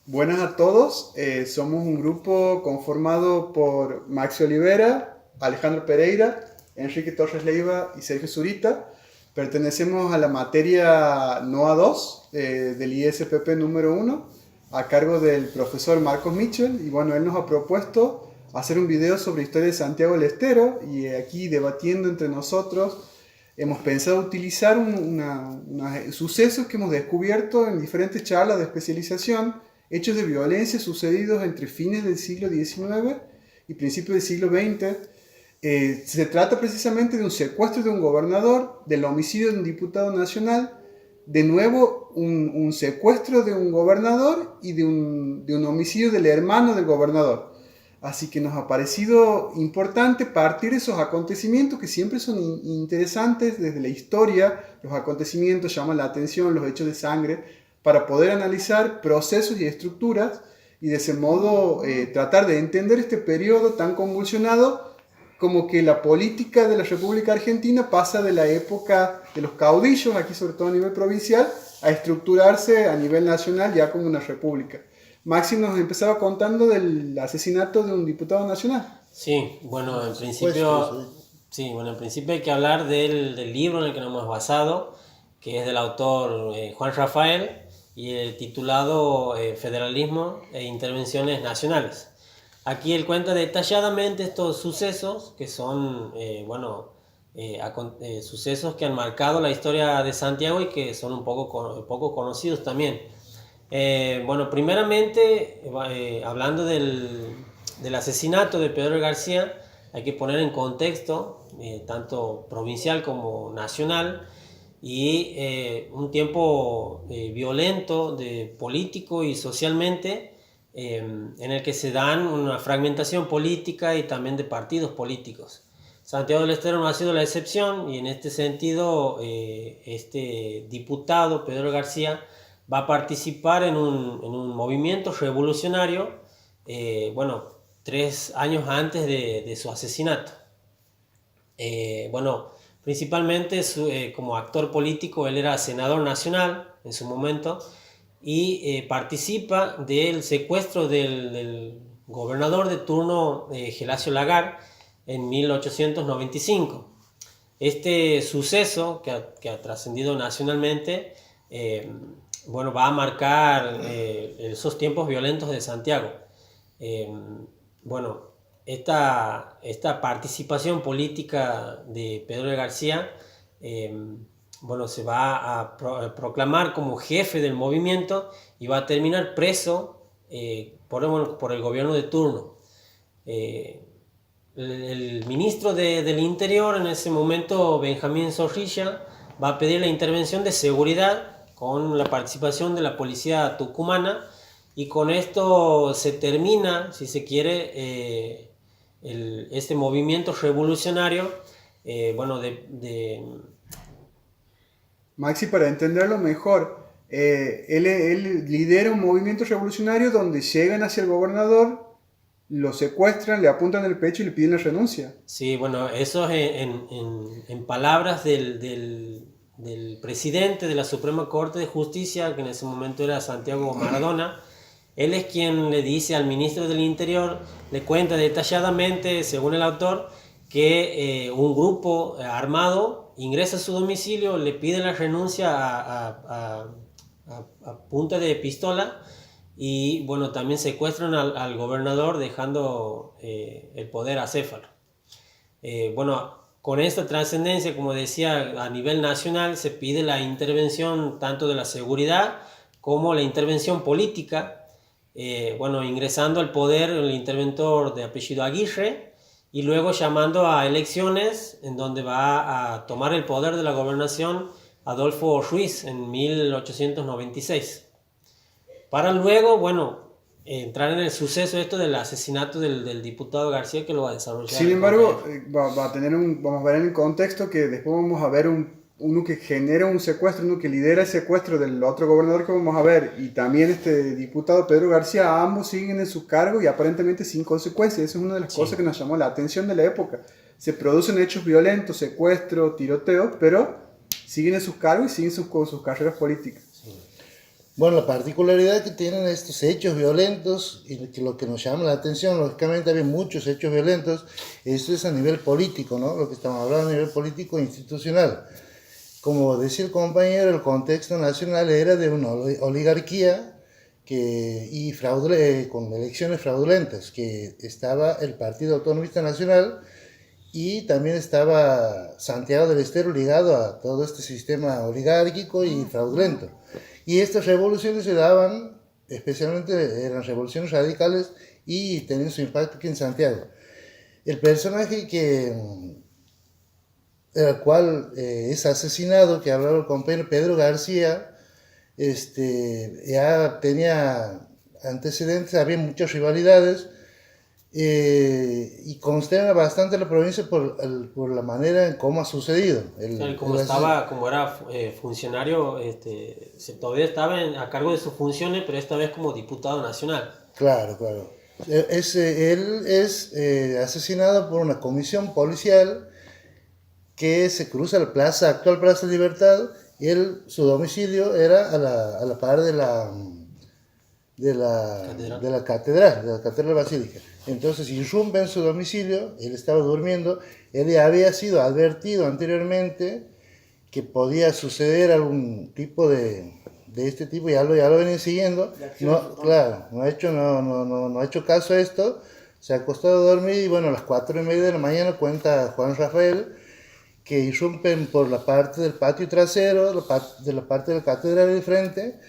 Buenas a todos, somos un grupo conformado por Maxi Olivera, Alejandro Pereira, Enrique Torres Leiva y Sergio Zurita. Pertenecemos a la materia NOA 2 del ISPP número 1 a cargo del profesor Marcos Mitchell, y bueno, él nos ha propuesto hacer un video sobre historia de Santiago del Estero, y aquí debatiendo entre nosotros hemos pensado utilizar sucesos que hemos descubierto en diferentes charlas de especialización, hechos de violencia sucedidos entre fines del siglo XIX y principios del siglo XX. Se trata precisamente de un secuestro de un gobernador, del homicidio de un diputado nacional, de nuevo un secuestro de un gobernador y de un homicidio del hermano del gobernador. Así que nos ha parecido importante partir de esos acontecimientos que siempre son interesantes desde la historia. Los acontecimientos llaman la atención, los hechos de sangre, para poder analizar procesos y estructuras y de ese modo tratar de entender este periodo tan convulsionado, como que la política de la República Argentina pasa de la época de los caudillos, aquí sobre todo a nivel provincial, a estructurarse a nivel nacional ya como una república. Maxi nos empezaba contando del asesinato de un diputado nacional. Sí, bueno, en principio, en principio hay que hablar del libro en el que nos hemos basado, que es del autor Juan Rafael, y titulado Federalismo e Intervenciones Nacionales. Aquí él cuenta detalladamente estos sucesos que son, sucesos que han marcado la historia de Santiago y que son un poco conocidos también. Primeramente, hablando del asesinato de Pedro García, hay que poner en contexto, tanto provincial como nacional, y un tiempo violento político y socialmente, en el que se dan una fragmentación política y también de partidos políticos. Santiago del Estero no ha sido la excepción, y en este sentido este diputado Pedro García va a participar en un movimiento revolucionario, 3 años antes de su asesinato. Principalmente como actor político, él era senador nacional en su momento, y participa del secuestro del gobernador de turno, Gelasio Lagar, en 1895. Este suceso que ha trascendido nacionalmente, va a marcar esos tiempos violentos de Santiago. Eh, bueno, esta participación política de Pedro de García, se va a proclamar como jefe del movimiento y va a terminar preso por el gobierno de turno. El ministro del Interior en ese momento, Benjamín Zorrilla, va a pedir la intervención de seguridad con la participación de la policía tucumana, y con esto se termina, si se quiere, este movimiento revolucionario. Maxi, para entenderlo mejor, él lidera un movimiento revolucionario donde llegan hacia el gobernador, lo secuestran, le apuntan el pecho y le piden la renuncia. Sí, bueno, eso es en palabras del presidente de la Suprema Corte de Justicia, que en ese momento era Santiago Maradona. Él es quien le dice al ministro del Interior, le cuenta detalladamente, según el autor, que un grupo armado ingresa a su domicilio, le pide la renuncia a punta de pistola, y también secuestran al gobernador, dejando el poder acéfalo. Con esta trascendencia, como decía, a nivel nacional se pide la intervención tanto de la seguridad como la intervención política. Ingresando al poder el interventor de apellido Aguirre, y luego llamando a elecciones en donde va a tomar el poder de la gobernación Adolfo Ruiz en 1896. Para luego, entrar en el suceso del asesinato del diputado García, que lo va a desarrollar. Sin embargo, vamos a ver en el contexto que después vamos a ver uno que genera un secuestro, uno que lidera el secuestro del otro gobernador que vamos a ver, y también este diputado Pedro García. Ambos siguen en su cargo y aparentemente sin consecuencias. Esa es una de las cosas que nos llamó la atención de la época. Se producen hechos violentos, secuestros, tiroteos, pero siguen en sus cargos y siguen con sus carreras políticas. Sí. Bueno, la particularidad que tienen estos hechos violentos y que lo que nos llama la atención, lógicamente había muchos hechos violentos, esto es a nivel político, ¿no? Lo que estamos hablando a nivel político e institucional. Como decía el compañero, el contexto nacional era de una oligarquía con elecciones fraudulentas, que estaba el Partido Autonomista Nacional y también estaba Santiago del Estero ligado a todo este sistema oligárquico y fraudulento. Y estas revoluciones se daban, especialmente eran revoluciones radicales y tenían su impacto aquí en Santiago. El personaje el cual es asesinado, que hablaba el compañero Pedro García, ya tenía antecedentes, había muchas rivalidades, y consterna bastante a la provincia por la manera en cómo ha sucedido. Como era funcionario, todavía estaba a cargo de sus funciones, pero esta vez como diputado nacional. Claro, claro. Él es asesinado por una comisión policial que se cruza la actual Plaza Libertad, y su domicilio era a la par de la catedral basílica. Entonces irrumpe en su domicilio, él estaba durmiendo, él ya había sido advertido anteriormente que podía suceder algún tipo de este tipo, ya lo venía siguiendo, no ha hecho caso a esto, se ha acostado a dormir y bueno, a las 4:30 de la mañana cuenta Juan Rafael que irrumpen por la parte del patio trasero, de la parte de la catedral de frente,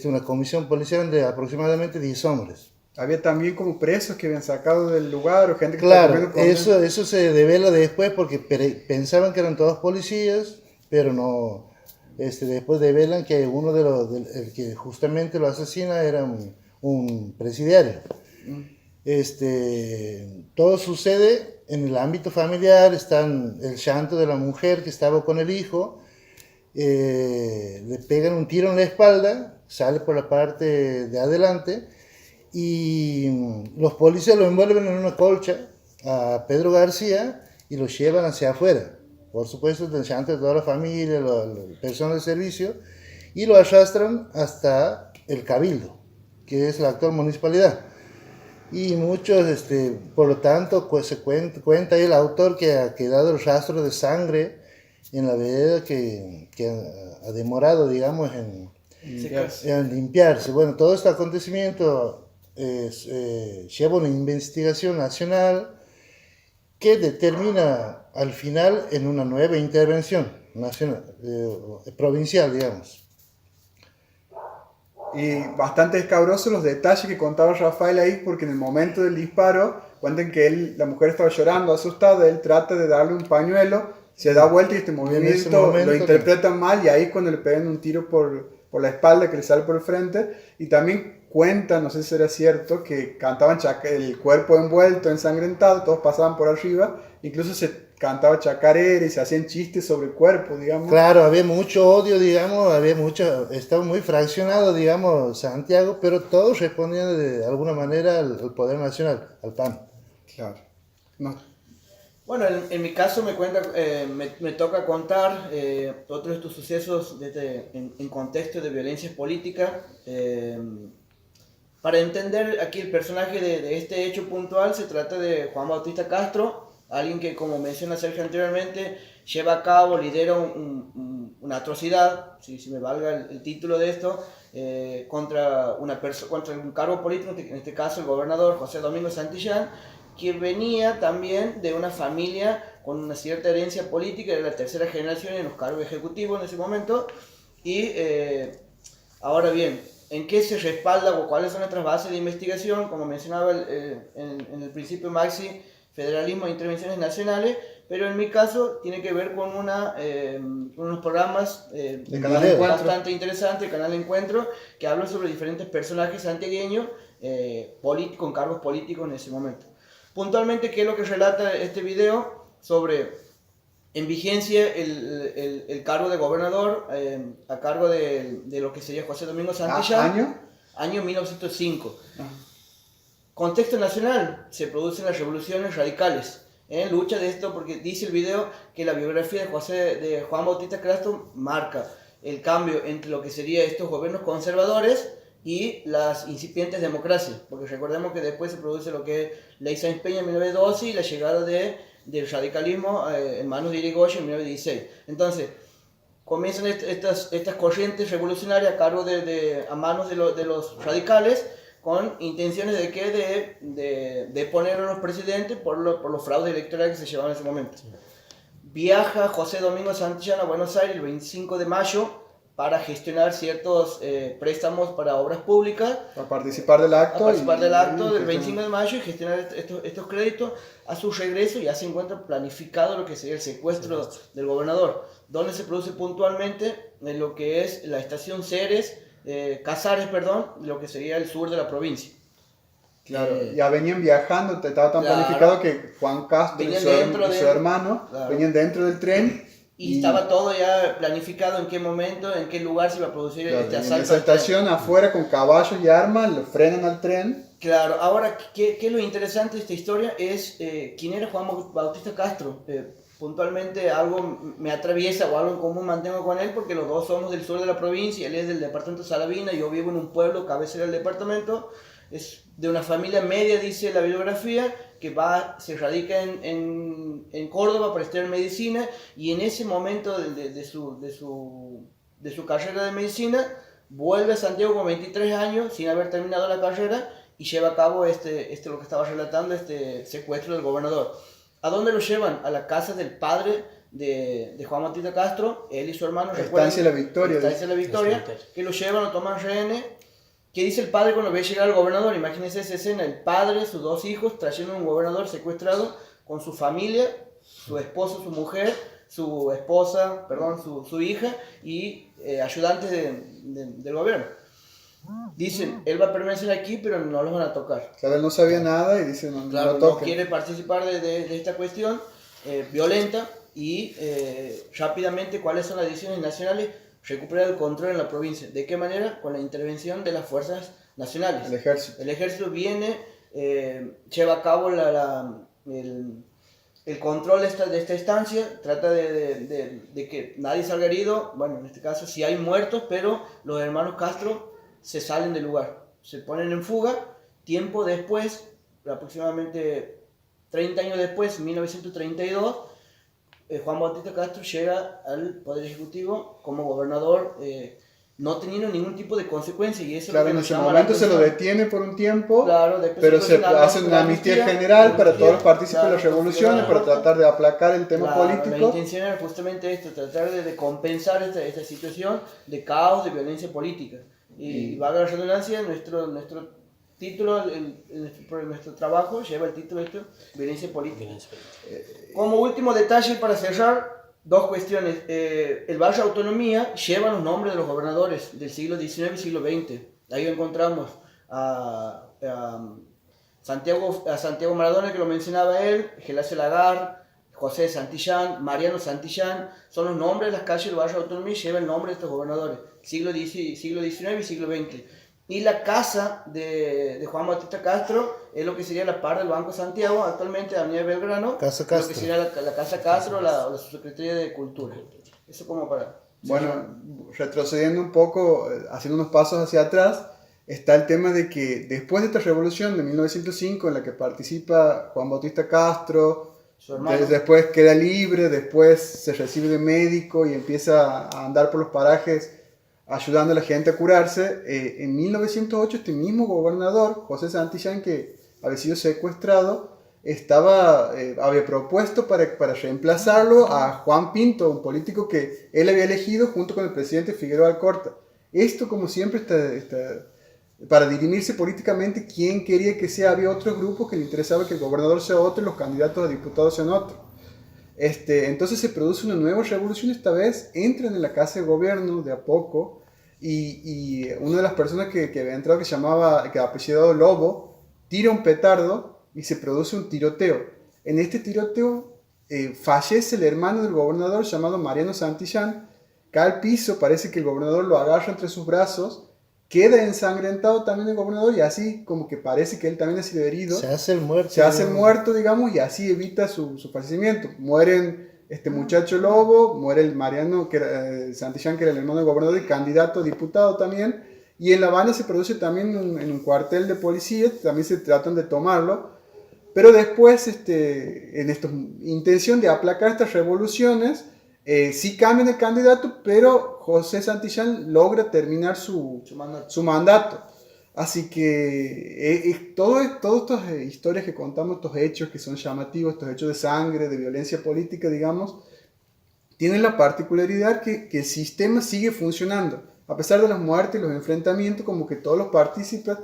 una comisión policial de aproximadamente 10 hombres. Había también como presos que habían sacado del lugar o gente que claro, eso se devela después porque pensaban que eran todos policías, pero no, después develan que uno el que justamente lo asesina era un presidiario. Todo sucede en el ámbito familiar, están el llanto de la mujer que estaba con el hijo, le pegan un tiro en la espalda, sale por la parte de adelante y los policías lo envuelven en una colcha a Pedro García y lo llevan hacia afuera. Por supuesto, el llanto de toda la familia, el personal de servicio, y lo arrastran hasta el Cabildo, que es la actual municipalidad. Y muchos, por lo tanto, pues se cuenta el autor que ha quedado el rastro de sangre en la vereda que ha demorado, digamos, en limpiarse. Bueno, todo este acontecimiento lleva una investigación nacional que determina al final en una nueva intervención nacional, provincial, digamos. Y bastante escabrosos los detalles que contaba Rafael ahí, porque en el momento del disparo cuentan que la mujer estaba llorando, asustada, él trata de darle un pañuelo, se da vuelta y este movimiento lo interpretan mal, y ahí cuando le pegan un tiro por la espalda que le sale por el frente, y también cuentan, no sé si era cierto, que cantaban el cuerpo envuelto, ensangrentado, todos pasaban por arriba, incluso se cantaba chacarera y se hacían chistes sobre el cuerpo, digamos. Claro, había mucho odio, digamos, estaba muy fraccionado, digamos, Santiago, pero todos respondían de alguna manera al poder nacional, al PAN. Claro. No. Bueno, en mi caso me toca contar otro de estos sucesos en contexto de violencia política. Para entender aquí el personaje de este hecho puntual, se trata de Juan Bautista Castro, alguien que, como menciona Sergio anteriormente, lleva a cabo, lidera una atrocidad, si me valga el título de esto, contra un cargo político, en este caso el gobernador José Domingo Santillán, que venía también de una familia con una cierta herencia política, era la tercera generación en los cargos ejecutivos en ese momento, y ahora bien, ¿en qué se respalda o cuáles son nuestras bases de investigación? Como mencionaba en el principio Maxi, federalismo e intervenciones nacionales, pero en mi caso tiene que ver con unos programas bastante interesantes, el canal de Encuentro, que hablan sobre diferentes personajes santiagueños con cargos políticos en ese momento. Puntualmente, ¿qué es lo que relata este video? Sobre, en vigencia, el cargo de gobernador a cargo de lo que sería José Domingo Santillán. ¿Año? Año 1905. Contexto nacional, se producen las revoluciones radicales. En lucha de esto, porque dice el video que la biografía de Juan Bautista Castro marca el cambio entre lo que serían estos gobiernos conservadores y las incipientes democracias, porque recordemos que después se produce lo que es Ley Sáenz Peña en 1912 y la llegada del radicalismo en manos de Irigoyen en 1916. Entonces, comienzan estas corrientes revolucionarias a cargo a manos de los radicales, con intenciones de que de poner a los presidentes por los fraudes electorales que se llevaban en ese momento. Viaja José Domingo Santillán a Buenos Aires el 25 de mayo para gestionar ciertos préstamos para obras públicas. A participar del acto. Del 25 de mayo y gestionar estos créditos. A su regreso ya se encuentra planificado lo que sería el secuestro del gobernador, donde se produce puntualmente en lo que es la estación Casares, lo que sería el sur de la provincia. Claro, ya venían viajando, estaba tan planificado que Juan Castro y su hermano venían dentro del tren. Y estaba todo ya planificado en qué momento, en qué lugar se iba a producir este asalto. En esa estación afuera con caballos y armas, lo frenan al tren. Claro, ahora, ¿qué es lo interesante de esta historia? Es quién era Juan Bautista Castro. Puntualmente algo me atraviesa o algo en común mantengo con él, porque los dos somos del sur de la provincia, él es del departamento de Salavina, yo vivo en un pueblo cabecera del departamento, es de una familia media, dice la bibliografía, que se radica en Córdoba para estudiar medicina, y en ese momento de su carrera de medicina vuelve a Santiago con 23 años sin haber terminado la carrera y lleva a cabo lo que estaba relatando, este secuestro del gobernador. ¿A dónde lo llevan? A la casa del padre de Juan Bautista Castro, él y su hermano. Estancia La Victoria. Que lo llevan, lo toman rehenes. ¿Qué dice el padre cuando ve llegar al gobernador? Imagínense esa escena, el padre, sus dos hijos, trayendo a un gobernador secuestrado con su familia, su esposo, su mujer, su esposa, su hija y ayudantes del gobierno. Dicen, él va a permanecer aquí, pero no los van a tocar. Claro, él no sabía nada y dice, no lo toquen. No quiere participar de esta cuestión violenta y rápidamente, ¿cuáles son las decisiones nacionales? Recuperar el control en la provincia. ¿De qué manera? Con la intervención de las fuerzas nacionales. El ejército. El ejército viene, lleva a cabo el control de esta estancia, trata de que nadie salga herido. Bueno, en este caso sí hay muertos, pero los hermanos Castro se salen del lugar, se ponen en fuga. Tiempo después, aproximadamente 30 años después, 1932, Juan Bautista Castro llega al Poder Ejecutivo como gobernador, no teniendo ningún tipo de consecuencia. Y eso claro, en ese momento se lo detiene por un tiempo, claro, pero se hace una amnistía general para todos los partícipes de las revoluciones, para tratar de aplacar el tema político. La intención era justamente esto, tratar de compensar esta situación de caos, de violencia política. Y valga la redundancia, nuestro título, nuestro trabajo lleva el título de violencia política. Como último detalle para cerrar, dos cuestiones. El barrio Autonomía lleva los nombres de los gobernadores del siglo XIX y siglo XX. Ahí encontramos a Santiago Maradona, que lo mencionaba él, Gelasio Lagar, José Santillán, Mariano Santillán, son los nombres de las calles del barrio Autonomía y lleva el nombre de estos gobernadores, siglo XIX y siglo XX. Y la casa de Juan Bautista Castro es lo que sería la par del Banco Santiago, actualmente Avenida Belgrano, Casa Castro. lo que sería la Casa Castro, la Subsecretaría de Cultura. Eso como para... Bueno, retrocediendo un poco, haciendo unos pasos hacia atrás, está el tema de que después de esta revolución de 1905 en la que participa Juan Bautista Castro, después queda libre, después se recibe de médico y empieza a andar por los parajes ayudando a la gente a curarse. En 1908 este mismo gobernador, José Santillán, que había sido secuestrado, había propuesto para reemplazarlo a Juan Pinto, un político que él había elegido junto con el presidente Figueroa Alcorta. Esto, como siempre, para dirimirse políticamente quién quería que sea. Había otros grupos que le interesaba que el gobernador sea otro y los candidatos a diputados sean otros. Entonces se produce una nueva revolución. Esta vez entran en la casa de gobierno de a poco y una de las personas que había entrado, que apellidado Lobo, tira un petardo y se produce un tiroteo. En este tiroteo fallece el hermano del gobernador llamado Mariano Santillán, cae al piso, parece que el gobernador lo agarra entre sus brazos, queda ensangrentado también el gobernador y así como que parece que él también ha sido herido. Se hace el muerto, digamos, y así evita su fallecimiento. Mueren este muchacho Lobo, muere el Mariano que era, Santillán, que era el hermano del gobernador y candidato a diputado también, y en La Habana se produce también en un cuartel de policía, también se tratan de tomarlo, pero después, en esta intención de aplacar estas revoluciones, sí cambian el candidato, pero José Santillán logra terminar su mandato. Así que todas estas historias que contamos, estos hechos que son llamativos, estos hechos de sangre, de violencia política, digamos, tienen la particularidad que el sistema sigue funcionando. A pesar de las muertes y los enfrentamientos, como que todos los partícipes,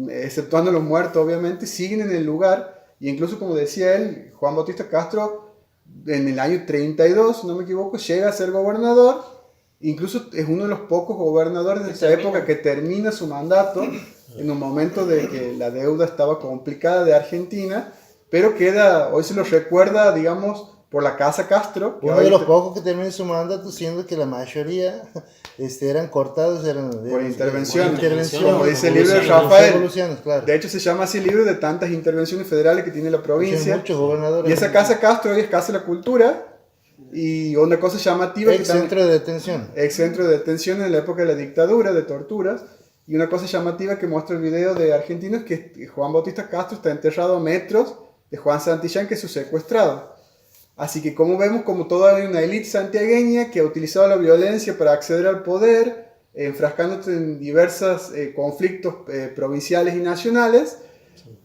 exceptuando los muertos obviamente, siguen en el lugar. Y incluso, como decía él, Juan Bautista Castro, en el año 32, si no me equivoco, llega a ser gobernador. Incluso es uno de los pocos gobernadores de esa época que termina su mandato en un momento de que la deuda estaba complicada de Argentina, pero queda, hoy se lo recuerda, digamos, por la Casa Castro. Uno de los pocos que termina su mandato, siendo que la mayoría eran cortados por intervención, intervención, como dice el libro de Rafael. Claro. De hecho se llama así el libro de tantas intervenciones federales que tiene la provincia. Muchos gobernadores. Y esa Casa Castro hoy es Casa de la Cultura. Y una cosa llamativa... Ex centro de detención. Ex centro de detención en la época de la dictadura, de torturas. Y una cosa llamativa que muestra el video de argentinos, que Juan Bautista Castro está enterrado a metros de Juan Santillán, que es su secuestrado. Así que como vemos, como toda una élite santiagueña que ha utilizado la violencia para acceder al poder, enfrascándose en diversos conflictos provinciales y nacionales,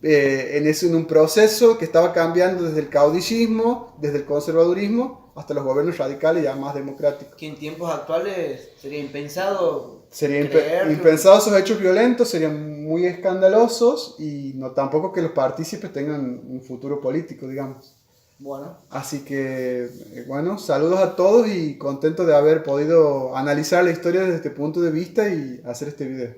en un proceso que estaba cambiando desde el caudillismo, desde el conservadurismo, hasta los gobiernos radicales ya más democráticos. Que en tiempos actuales sería impensado. Sería impensado esos hechos violentos, serían muy escandalosos y no tampoco que los partícipes tengan un futuro político, digamos. Bueno. Así que, bueno, saludos a todos y contento de haber podido analizar la historia desde este punto de vista y hacer este video.